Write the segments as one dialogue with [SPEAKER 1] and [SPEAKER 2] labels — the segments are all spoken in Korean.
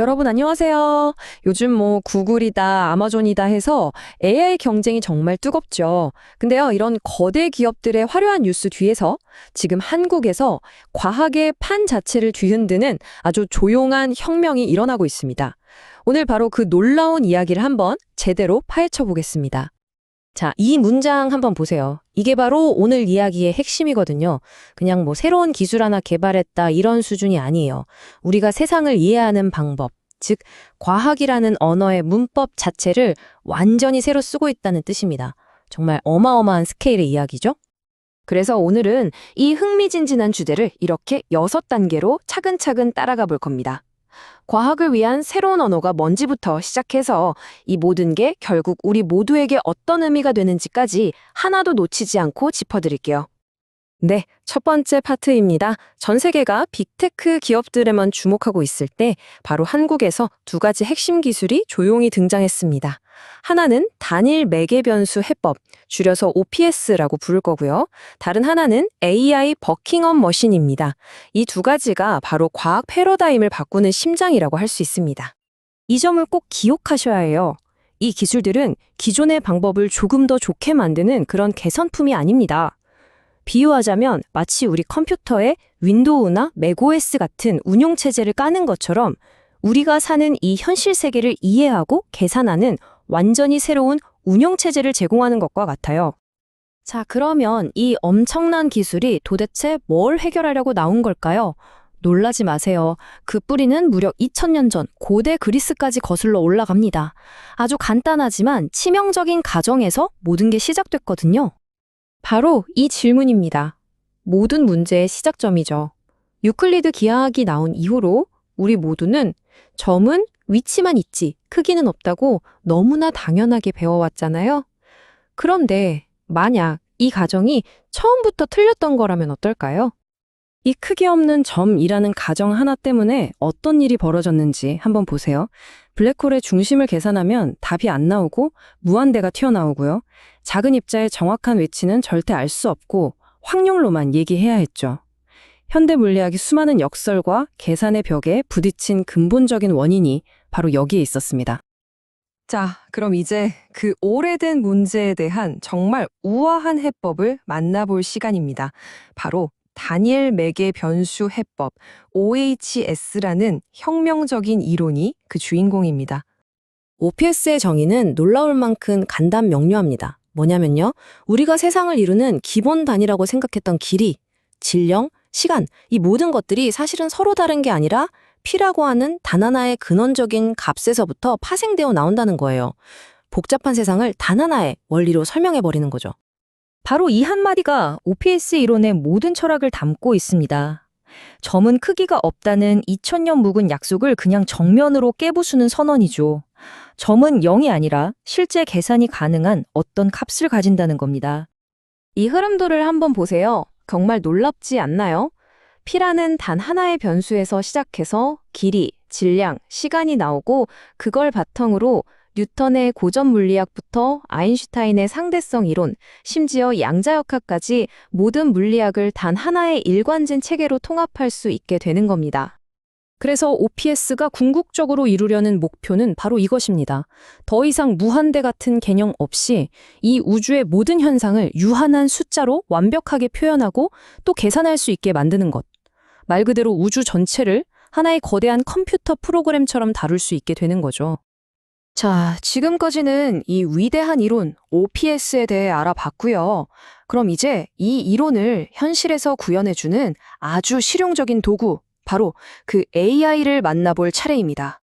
[SPEAKER 1] 여러분 안녕하세요. 요즘 구글이다, 아마존이다 해서 AI 경쟁이 정말 뜨겁죠. 근데요, 이런 거대 기업들의 화려한 뉴스 뒤에서 지금 한국에서 과학의 판 자체를 뒤흔드는 아주 조용한 혁명이 일어나고 있습니다. 오늘 바로 그 놀라운 이야기를 한번 제대로 파헤쳐 보겠습니다. 자, 이 문장 한번 보세요. 이게 바로 오늘 이야기의 핵심이거든요. 그냥 새로운 기술 하나 개발했다 이런 수준이 아니에요. 우리가 세상을 이해하는 방법, 즉 과학이라는 언어의 문법 자체를 완전히 새로 쓰고 있다는 뜻입니다. 정말 어마어마한 스케일의 이야기죠. 그래서 오늘은 이 흥미진진한 주제를 이렇게 6단계로 차근차근 따라가 볼 겁니다. 과학을 위한 새로운 언어가 뭔지부터 시작해서 이 모든 게 결국 우리 모두에게 어떤 의미가 되는지까지 하나도 놓치지 않고 짚어드릴게요. 네, 첫 번째 파트입니다. 전 세계가 빅테크 기업들에만 주목하고 있을 때 바로 한국에서 두 가지 핵심 기술이 조용히 등장했습니다. 하나는 단일 매개 변수 해법, 줄여서 OPS라고 부를 거고요. 다른 하나는 AI 버킹엄 머신입니다. 이 두 가지가 바로 과학 패러다임을 바꾸는 심장이라고 할 수 있습니다. 이 점을 꼭 기억하셔야 해요. 이 기술들은 기존의 방법을 조금 더 좋게 만드는 그런 개선품이 아닙니다. 비유하자면 마치 우리 컴퓨터에 윈도우나 맥OS 같은 운용체제를 까는 것처럼 우리가 사는 이 현실 세계를 이해하고 계산하는 완전히 새로운 운용체제를 제공하는 것과 같아요. 자, 그러면 이 엄청난 기술이 도대체 뭘 해결하려고 나온 걸까요? 놀라지 마세요. 그 뿌리는 무려 2000년 전 고대 그리스까지 거슬러 올라갑니다. 아주 간단하지만 치명적인 가정에서 모든 게 시작됐거든요. 바로 이 질문입니다. 모든 문제의 시작점이죠. 유클리드 기하학이 나온 이후로 우리 모두는 점은 위치만 있지 크기는 없다고 너무나 당연하게 배워왔잖아요. 그런데 만약 이 가정이 처음부터 틀렸던 거라면 어떨까요? 이 크기 없는 점이라는 가정 하나 때문에 어떤 일이 벌어졌는지 한번 보세요. 블랙홀의 중심을 계산하면 답이 안 나오고 무한대가 튀어나오고요. 작은 입자의 정확한 위치는 절대 알 수 없고 확률로만 얘기해야 했죠. 현대 물리학이 수많은 역설과 계산의 벽에 부딪힌 근본적인 원인이 바로 여기에 있었습니다. 자, 그럼 이제 그 오래된 문제에 대한 정말 우아한 해법을 만나볼 시간입니다. 바로 다니엘 맥의 변수 해법, OHS라는 혁명적인 이론이 그 주인공입니다. OPS의 정의는 놀라울 만큼 간단 명료합니다. 뭐냐면요, 우리가 세상을 이루는 기본 단위라고 생각했던 길이, 질량, 시간, 이 모든 것들이 사실은 서로 다른 게 아니라 P라고 하는 단 하나의 근원적인 값에서부터 파생되어 나온다는 거예요. 복잡한 세상을 단 하나의 원리로 설명해버리는 거죠. 바로 이 한마디가 OPS 이론의 모든 철학을 담고 있습니다. 점은 크기가 없다는 2000년 묵은 약속을 그냥 정면으로 깨부수는 선언이죠. 점은 0이 아니라 실제 계산이 가능한 어떤 값을 가진다는 겁니다. 이 흐름도를 한번 보세요. 정말 놀랍지 않나요? P라는 단 하나의 변수에서 시작해서 길이, 질량, 시간이 나오고 그걸 바탕으로 뉴턴의 고전 물리학부터 아인슈타인의 상대성 이론, 심지어 양자역학까지 모든 물리학을 단 하나의 일관된 체계로 통합할 수 있게 되는 겁니다. 그래서 OPS가 궁극적으로 이루려는 목표는 바로 이것입니다. 더 이상 무한대 같은 개념 없이 이 우주의 모든 현상을 유한한 숫자로 완벽하게 표현하고 또 계산할 수 있게 만드는 것. 말 그대로 우주 전체를 하나의 거대한 컴퓨터 프로그램처럼 다룰 수 있게 되는 거죠. 자, 지금까지는 이 위대한 이론 OPS에 대해 알아봤고요. 그럼 이제 이 이론을 현실에서 구현해주는 아주 실용적인 도구, 바로 그 AI를 만나볼 차례입니다.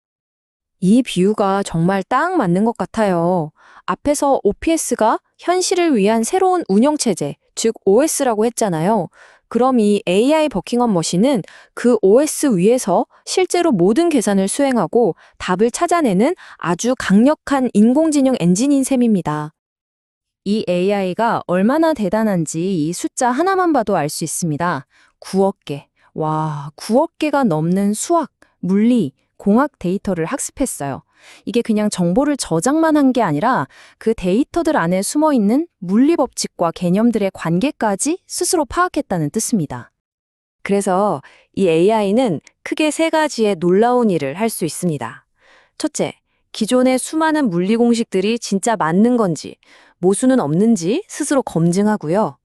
[SPEAKER 1] 이 비유가 정말 딱 맞는 것 같아요. 앞에서 OPS가 현실을 위한 새로운 운영체제, 즉 OS라고 했잖아요. 그럼 이 AI 버킹엄 머신은 그 OS 위에서 실제로 모든 계산을 수행하고 답을 찾아내는 아주 강력한 인공지능 엔진인 셈입니다. 이 AI가 얼마나 대단한지 이 숫자 하나만 봐도 알 수 있습니다. 9억 개. 와, 9억 개가 넘는 수학, 물리, 공학 데이터를 학습했어요. 이게 그냥 정보를 저장만 한 게 아니라 그 데이터들 안에 숨어있는 물리 법칙과 개념들의 관계까지 스스로 파악했다는 뜻입니다. 그래서 이 AI는 크게 세 가지의 놀라운 일을 할 수 있습니다. 첫째, 기존의 수많은 물리 공식들이 진짜 맞는 건지, 모순은 없는지 스스로 검증하고요.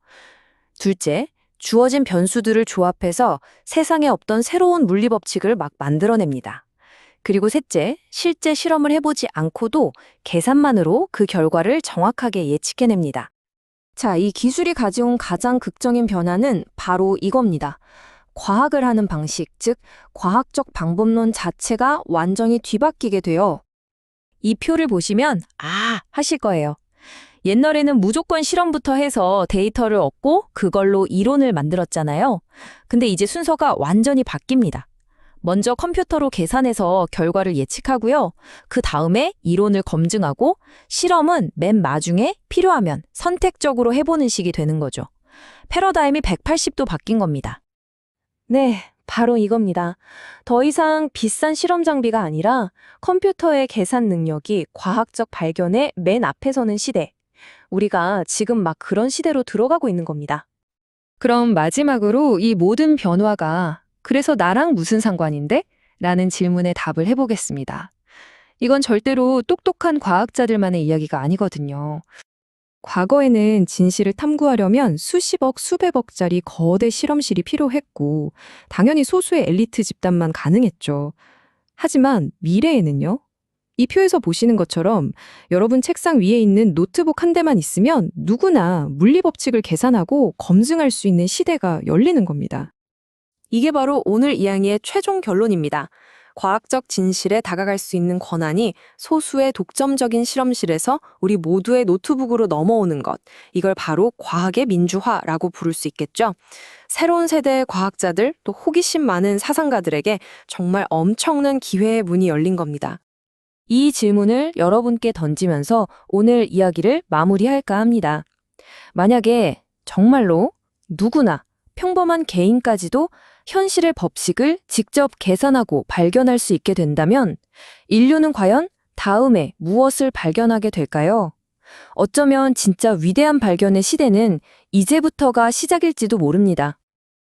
[SPEAKER 1] 둘째, 주어진 변수들을 조합해서 세상에 없던 새로운 물리 법칙을 막 만들어냅니다. 그리고 셋째, 실제 실험을 해보지 않고도 계산만으로 그 결과를 정확하게 예측해냅니다. 자, 이 기술이 가져온 가장 극적인 변화는 바로 이겁니다. 과학을 하는 방식, 즉 과학적 방법론 자체가 완전히 뒤바뀌게 돼요. 이 표를 보시면 하실 거예요. 옛날에는 무조건 실험부터 해서 데이터를 얻고 그걸로 이론을 만들었잖아요. 근데 이제 순서가 완전히 바뀝니다. 먼저 컴퓨터로 계산해서 결과를 예측하고요. 그 다음에 이론을 검증하고 실험은 맨 마중에 필요하면 선택적으로 해보는 식이 되는 거죠. 패러다임이 180도 바뀐 겁니다. 네, 바로 이겁니다. 더 이상 비싼 실험 장비가 아니라 컴퓨터의 계산 능력이 과학적 발견의 맨 앞에 서는 시대. 우리가 지금 막 그런 시대로 들어가고 있는 겁니다. 그럼 마지막으로 이 모든 변화가 그래서 나랑 무슨 상관인데? 라는 질문에 답을 해보겠습니다. 이건 절대로 똑똑한 과학자들만의 이야기가 아니거든요. 과거에는 진실을 탐구하려면 수십억, 수백억짜리 거대 실험실이 필요했고, 당연히 소수의 엘리트 집단만 가능했죠. 하지만 미래에는요? 이 표에서 보시는 것처럼 여러분 책상 위에 있는 노트북 한 대만 있으면 누구나 물리 법칙을 계산하고 검증할 수 있는 시대가 열리는 겁니다. 이게 바로 오늘 이야기의 최종 결론입니다. 과학적 진실에 다가갈 수 있는 권한이 소수의 독점적인 실험실에서 우리 모두의 노트북으로 넘어오는 것. 이걸 바로 과학의 민주화라고 부를 수 있겠죠. 새로운 세대의 과학자들, 또 호기심 많은 사상가들에게 정말 엄청난 기회의 문이 열린 겁니다. 이 질문을 여러분께 던지면서 오늘 이야기를 마무리할까 합니다. 만약에 정말로 누구나 평범한 개인까지도 현실의 법칙을 직접 계산하고 발견할 수 있게 된다면 인류는 과연 다음에 무엇을 발견하게 될까요? 어쩌면 진짜 위대한 발견의 시대는 이제부터가 시작일지도 모릅니다.